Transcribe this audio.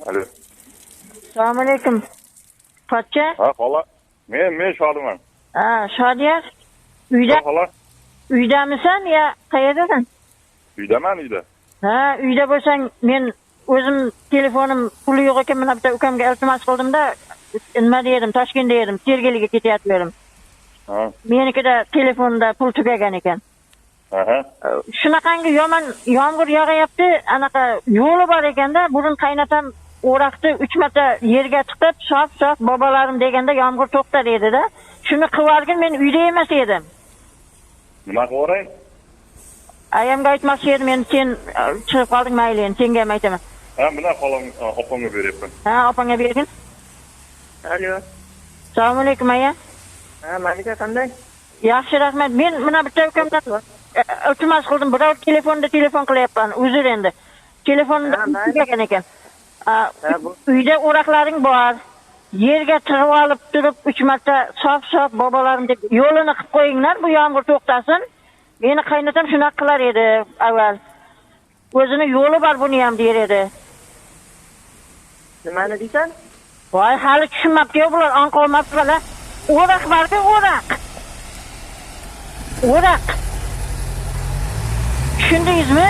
Alo. Assalomu alaykum. Pochcha? Ha, xola. Men Shodiman. Ha, Shodiya. Uyda, Xola. uydamisan yo qayerdasan? Uydaman uyda. Ha, uyda bo'lsang, men o'zim telefonim puli yo'q ekan, mana bitta ukamga iltimos qildim-da, nima dedim, Toshkentda edim, Sergeliga ketyapman. Ha. Menikida telefonda pul tugagan ekan. Aha. Shunaqangi yomon yomg'ir yog'ayapti, anaqa yo'li bor ekanda, burun qaynatam o'raqni 3 marta yerga tiqib, shof bobolarim deganda yomg'ir to'xtar edi-da. Shuni qilargin, men uyda emas edim. Nima qilaveray? Ayamga aytmoqchi edim, men sen chiqib qolding mayli, endi senga ham aytaman. Ha, mana xolam opamga beryapman. Ha, opangga bergin. Alo. Assalomu alaykum aya. Ha, Malika qanday? Yaxshi, rahmat. Men mana bitta ukamdan iltimos qildim. Birov telefon qilyapman. Uzr endi. Telefonda tugagan ekan. Uyda o'raqlaring bor. Yerga tig'ib olib turib 3 marta sof bobolarim deb yo'lini qilib qo'yinglar, bu yomg'ir to'xtasin. Meni qaynatam shunaqa qilar edi avval. O'zini yo'li bor buni ham der edi. Nimani deysan? Voy, hali tushunmabdi-ku bular, anqolmabdilar. O'raq borku, o'raq. Tushundingizmi?